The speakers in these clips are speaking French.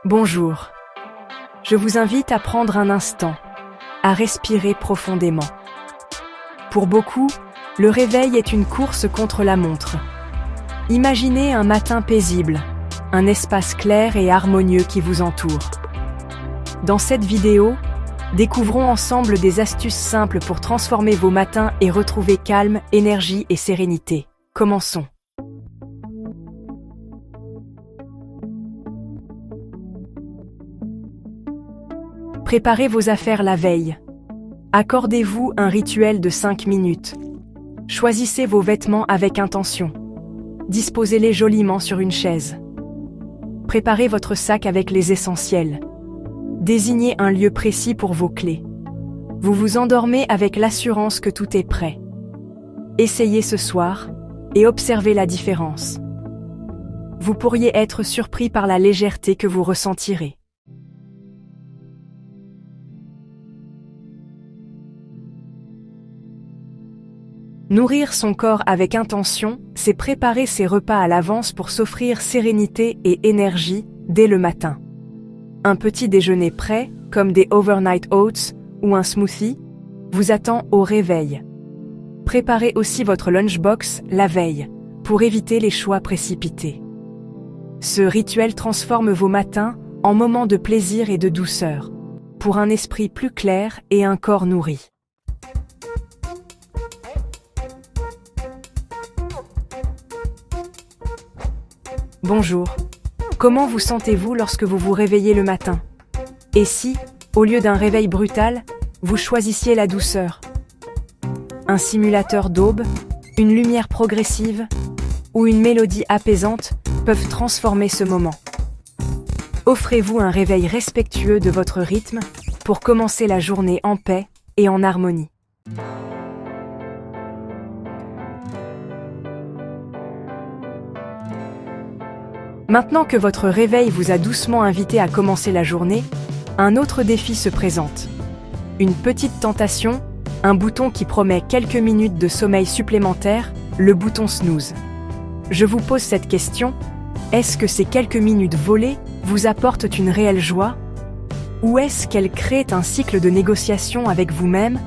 Bonjour. Je vous invite à prendre un instant, à respirer profondément. Pour beaucoup, le réveil est une course contre la montre. Imaginez un matin paisible, un espace clair et harmonieux qui vous entoure. Dans cette vidéo, découvrons ensemble des astuces simples pour transformer vos matins et retrouver calme, énergie et sérénité. Commençons. Préparez vos affaires la veille. Accordez-vous un rituel de 5 minutes. Choisissez vos vêtements avec intention. Disposez-les joliment sur une chaise. Préparez votre sac avec les essentiels. Désignez un lieu précis pour vos clés. Vous vous endormez avec l'assurance que tout est prêt. Essayez ce soir et observez la différence. Vous pourriez être surpris par la légèreté que vous ressentirez. Nourrir son corps avec intention, c'est préparer ses repas à l'avance pour s'offrir sérénité et énergie dès le matin. Un petit déjeuner prêt, comme des overnight oats ou un smoothie, vous attend au réveil. Préparez aussi votre lunchbox la veille, pour éviter les choix précipités. Ce rituel transforme vos matins en moments de plaisir et de douceur, pour un esprit plus clair et un corps nourri. Bonjour. Comment vous sentez-vous lorsque vous vous réveillez le matin? Et si, au lieu d'un réveil brutal, vous choisissiez la douceur? Un simulateur d'aube, une lumière progressive ou une mélodie apaisante peuvent transformer ce moment. Offrez-vous un réveil respectueux de votre rythme pour commencer la journée en paix et en harmonie. Maintenant que votre réveil vous a doucement invité à commencer la journée, un autre défi se présente. Une petite tentation, un bouton qui promet quelques minutes de sommeil supplémentaire, le bouton snooze. Je vous pose cette question, est-ce que ces quelques minutes volées vous apportent une réelle joie? Ou est-ce qu'elles créent un cycle de négociation avec vous-même,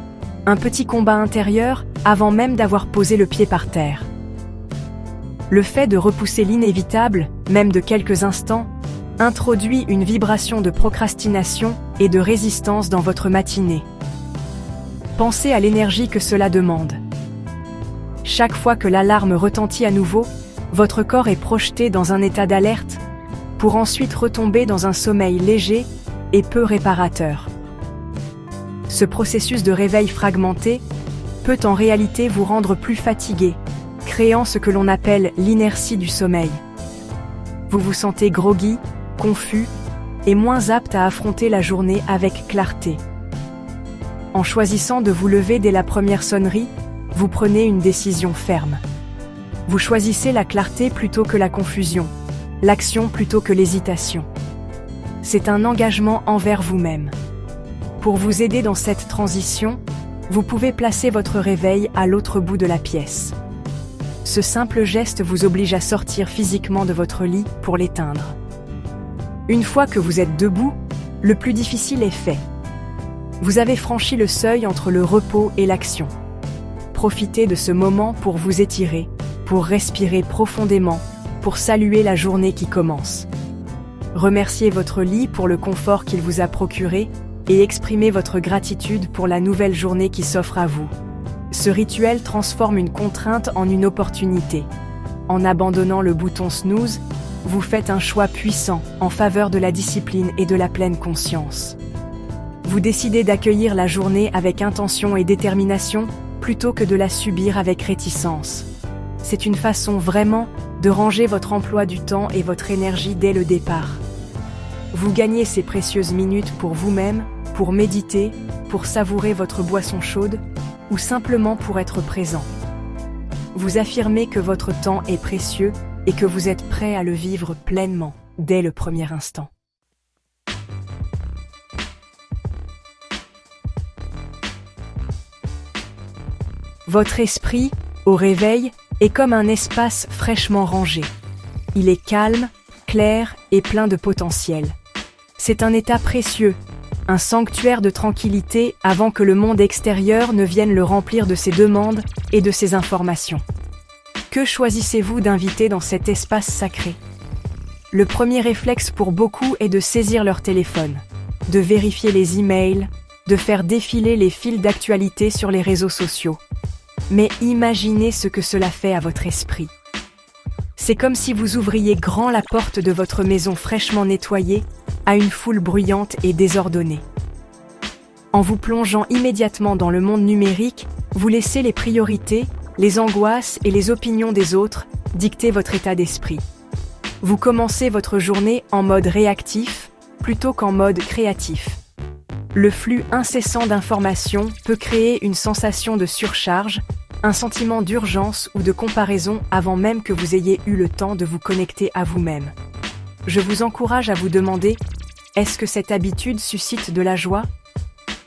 un petit combat intérieur avant même d'avoir posé le pied par terre? Le fait de repousser l'inévitable, même de quelques instants, introduit une vibration de procrastination et de résistance dans votre matinée. Pensez à l'énergie que cela demande. Chaque fois que l'alarme retentit à nouveau, votre corps est projeté dans un état d'alerte, pour ensuite retomber dans un sommeil léger et peu réparateur. Ce processus de réveil fragmenté peut en réalité vous rendre plus fatigué, créant ce que l'on appelle l'inertie du sommeil. Vous vous sentez groggy, confus et moins apte à affronter la journée avec clarté. En choisissant de vous lever dès la première sonnerie, vous prenez une décision ferme. Vous choisissez la clarté plutôt que la confusion, l'action plutôt que l'hésitation. C'est un engagement envers vous-même. Pour vous aider dans cette transition, vous pouvez placer votre réveil à l'autre bout de la pièce. Ce simple geste vous oblige à sortir physiquement de votre lit pour l'éteindre. Une fois que vous êtes debout, le plus difficile est fait. Vous avez franchi le seuil entre le repos et l'action. Profitez de ce moment pour vous étirer, pour respirer profondément, pour saluer la journée qui commence. Remerciez votre lit pour le confort qu'il vous a procuré et exprimez votre gratitude pour la nouvelle journée qui s'offre à vous. Ce rituel transforme une contrainte en une opportunité. En abandonnant le bouton snooze, vous faites un choix puissant en faveur de la discipline et de la pleine conscience. Vous décidez d'accueillir la journée avec intention et détermination plutôt que de la subir avec réticence. C'est une façon vraiment de ranger votre emploi du temps et votre énergie dès le départ. Vous gagnez ces précieuses minutes pour vous-même, pour méditer, pour savourer votre boisson chaude, ou simplement pour être présent. Vous affirmez que votre temps est précieux et que vous êtes prêt à le vivre pleinement, dès le premier instant. Votre esprit, au réveil, est comme un espace fraîchement rangé. Il est calme, clair et plein de potentiel. C'est un état précieux, un sanctuaire de tranquillité avant que le monde extérieur ne vienne le remplir de ses demandes et de ses informations. Que choisissez-vous d'inviter dans cet espace sacré? Le premier réflexe pour beaucoup est de saisir leur téléphone, de vérifier les emails, de faire défiler les fils d'actualité sur les réseaux sociaux. Mais imaginez ce que cela fait à votre esprit. C'est comme si vous ouvriez grand la porte de votre maison fraîchement nettoyée à une foule bruyante et désordonnée. En vous plongeant immédiatement dans le monde numérique, vous laissez les priorités, les angoisses et les opinions des autres dicter votre état d'esprit. Vous commencez votre journée en mode réactif plutôt qu'en mode créatif. Le flux incessant d'informations peut créer une sensation de surcharge, un sentiment d'urgence ou de comparaison avant même que vous ayez eu le temps de vous connecter à vous-même. Je vous encourage à vous demander, est-ce que cette habitude suscite de la joie?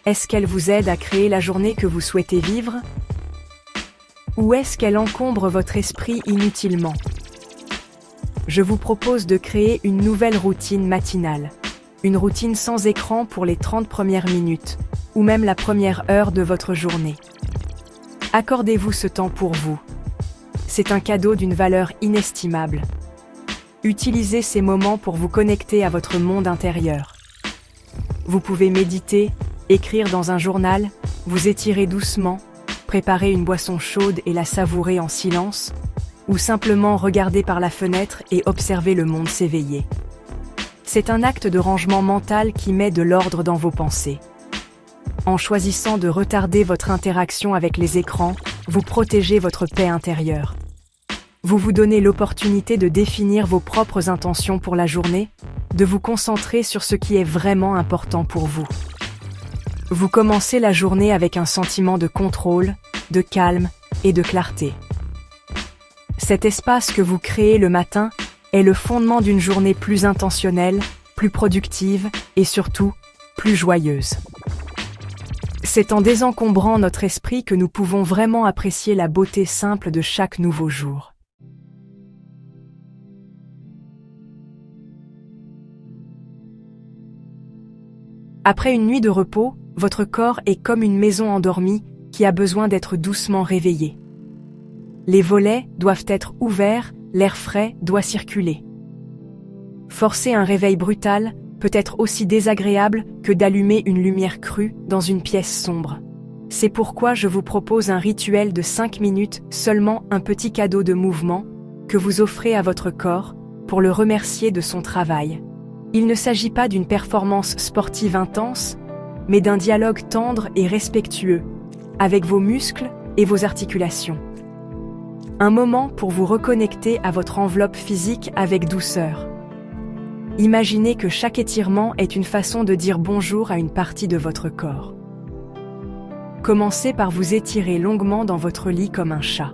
Est-ce qu'elle vous aide à créer la journée que vous souhaitez vivre? Ou est-ce qu'elle encombre votre esprit inutilement? Je vous propose de créer une nouvelle routine matinale. Une routine sans écran pour les 30 premières minutes, ou même la première heure de votre journée. Accordez-vous ce temps pour vous. C'est un cadeau d'une valeur inestimable. Utilisez ces moments pour vous connecter à votre monde intérieur. Vous pouvez méditer, écrire dans un journal, vous étirer doucement, préparer une boisson chaude et la savourer en silence, ou simplement regarder par la fenêtre et observer le monde s'éveiller. C'est un acte de rangement mental qui met de l'ordre dans vos pensées. En choisissant de retarder votre interaction avec les écrans, vous protégez votre paix intérieure. Vous vous donnez l'opportunité de définir vos propres intentions pour la journée, de vous concentrer sur ce qui est vraiment important pour vous. Vous commencez la journée avec un sentiment de contrôle, de calme et de clarté. Cet espace que vous créez le matin est le fondement d'une journée plus intentionnelle, plus productive et surtout, plus joyeuse. C'est en désencombrant notre esprit que nous pouvons vraiment apprécier la beauté simple de chaque nouveau jour. Après une nuit de repos, votre corps est comme une maison endormie qui a besoin d'être doucement réveillée. Les volets doivent être ouverts, l'air frais doit circuler. Forcer un réveil brutal peut être aussi désagréable que d'allumer une lumière crue dans une pièce sombre. C'est pourquoi je vous propose un rituel de 5 minutes, seulement un petit cadeau de mouvement, que vous offrez à votre corps pour le remercier de son travail. Il ne s'agit pas d'une performance sportive intense, mais d'un dialogue tendre et respectueux, avec vos muscles et vos articulations. Un moment pour vous reconnecter à votre enveloppe physique avec douceur. Imaginez que chaque étirement est une façon de dire bonjour à une partie de votre corps. Commencez par vous étirer longuement dans votre lit comme un chat.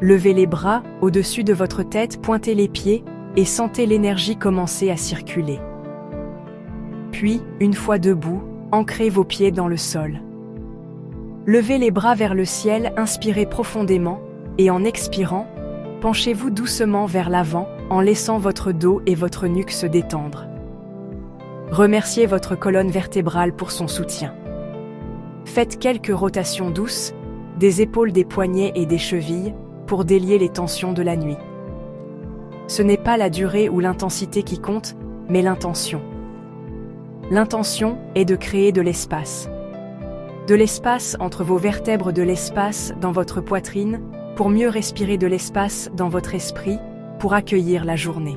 Levez les bras au-dessus de votre tête, pointez les pieds et sentez l'énergie commencer à circuler. Puis, une fois debout, ancrez vos pieds dans le sol. Levez les bras vers le ciel, inspirez profondément et en expirant, penchez-vous doucement vers l'avant en laissant votre dos et votre nuque se détendre. Remerciez votre colonne vertébrale pour son soutien. Faites quelques rotations douces, des épaules, des poignets et des chevilles pour délier les tensions de la nuit. Ce n'est pas la durée ou l'intensité qui compte, mais l'intention. L'intention est de créer de l'espace. De l'espace entre vos vertèbres, de l'espace dans votre poitrine, pour mieux respirer, de l'espace dans votre esprit, pour accueillir la journée.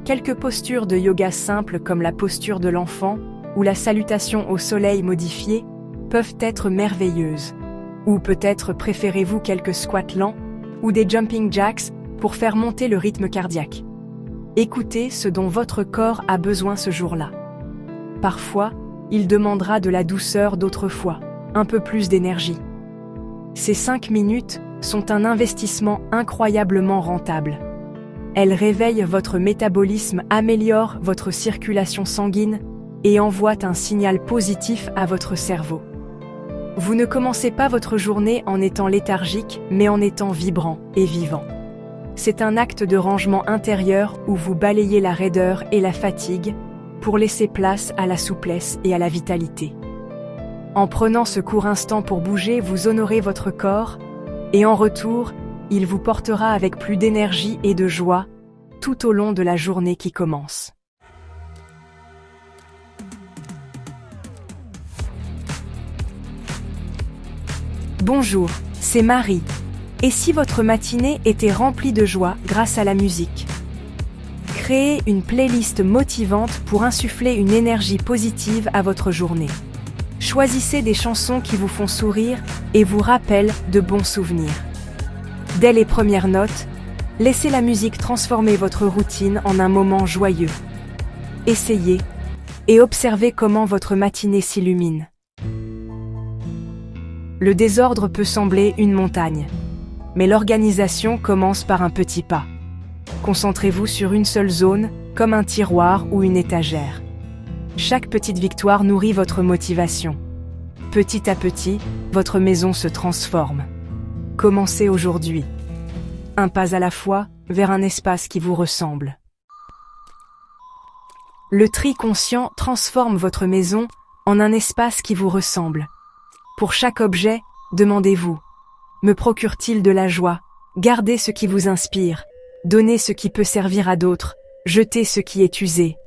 Quelques postures de yoga simples comme la posture de l'enfant ou la salutation au soleil modifiée peuvent être merveilleuses. Ou peut-être préférez-vous quelques squats lents ou des jumping jacks pour faire monter le rythme cardiaque. Écoutez ce dont votre corps a besoin ce jour-là. Parfois, il demandera de la douceur, d'autres fois, un peu plus d'énergie. Ces 5 minutes sont un investissement incroyablement rentable. Elles réveillent votre métabolisme, améliorent votre circulation sanguine et envoient un signal positif à votre cerveau. Vous ne commencez pas votre journée en étant léthargique, mais en étant vibrant et vivant. C'est un acte de rangement intérieur où vous balayez la raideur et la fatigue pour laisser place à la souplesse et à la vitalité. En prenant ce court instant pour bouger, vous honorez votre corps et en retour, il vous portera avec plus d'énergie et de joie tout au long de la journée qui commence. Bonjour, c'est Marie. Et si votre matinée était remplie de joie grâce à la musique? Créez une playlist motivante pour insuffler une énergie positive à votre journée. Choisissez des chansons qui vous font sourire et vous rappellent de bons souvenirs. Dès les premières notes, laissez la musique transformer votre routine en un moment joyeux. Essayez et observez comment votre matinée s'illumine. Le désordre peut sembler une montagne, mais l'organisation commence par un petit pas. Concentrez-vous sur une seule zone, comme un tiroir ou une étagère. Chaque petite victoire nourrit votre motivation. Petit à petit, votre maison se transforme. Commencez aujourd'hui. Un pas à la fois vers un espace qui vous ressemble. Le tri conscient transforme votre maison en un espace qui vous ressemble. Pour chaque objet, demandez-vous: me procure-t-il de la joie? Gardez ce qui vous inspire. Donnez ce qui peut servir à d'autres. Jetez ce qui est usé.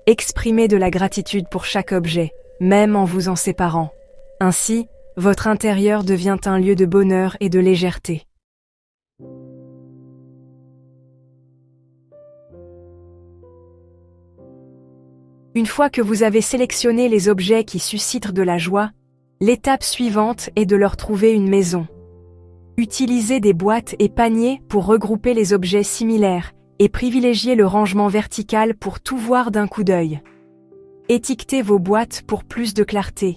Exprimez de la gratitude pour chaque objet, même en vous en séparant. Ainsi, votre intérieur devient un lieu de bonheur et de légèreté. Une fois que vous avez sélectionné les objets qui suscitent de la joie, l'étape suivante est de leur trouver une maison. Utilisez des boîtes et paniers pour regrouper les objets similaires et privilégiez le rangement vertical pour tout voir d'un coup d'œil. Étiquetez vos boîtes pour plus de clarté.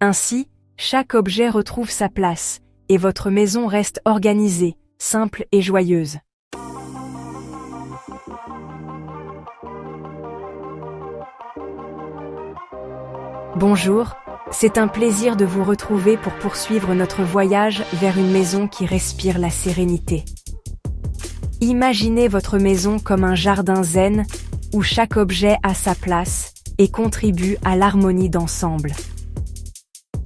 Ainsi, chaque objet retrouve sa place et votre maison reste organisée, simple et joyeuse. Bonjour, c'est un plaisir de vous retrouver pour poursuivre notre voyage vers une maison qui respire la sérénité. Imaginez votre maison comme un jardin zen où chaque objet a sa place et contribue à l'harmonie d'ensemble.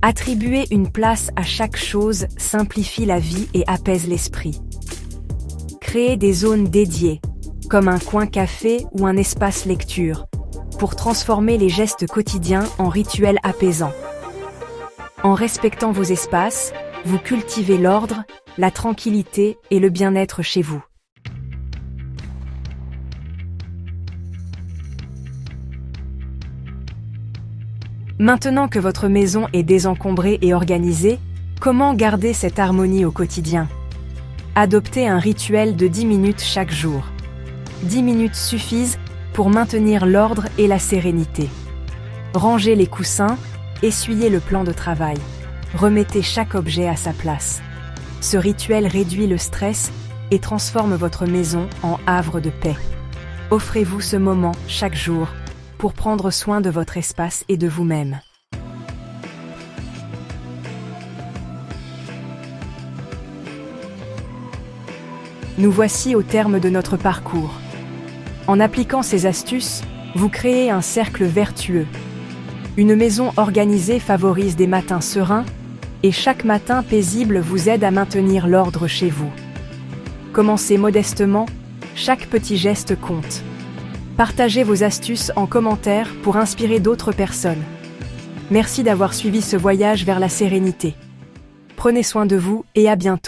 Attribuer une place à chaque chose simplifie la vie et apaise l'esprit. Créez des zones dédiées, comme un coin café ou un espace lecture, pour transformer les gestes quotidiens en rituels apaisants. En respectant vos espaces, vous cultivez l'ordre, la tranquillité et le bien-être chez vous. Maintenant que votre maison est désencombrée et organisée, comment garder cette harmonie au quotidien? Adoptez un rituel de 10 minutes chaque jour. 10 minutes suffisent pour maintenir l'ordre et la sérénité. Rangez les coussins, essuyez le plan de travail. Remettez chaque objet à sa place. Ce rituel réduit le stress et transforme votre maison en havre de paix. Offrez-vous ce moment chaque jour pour prendre soin de votre espace et de vous-même. Nous voici au terme de notre parcours. En appliquant ces astuces, vous créez un cercle vertueux. Une maison organisée favorise des matins sereins et chaque matin paisible vous aide à maintenir l'ordre chez vous. Commencez modestement, chaque petit geste compte. Partagez vos astuces en commentaire pour inspirer d'autres personnes. Merci d'avoir suivi ce voyage vers la sérénité. Prenez soin de vous et à bientôt.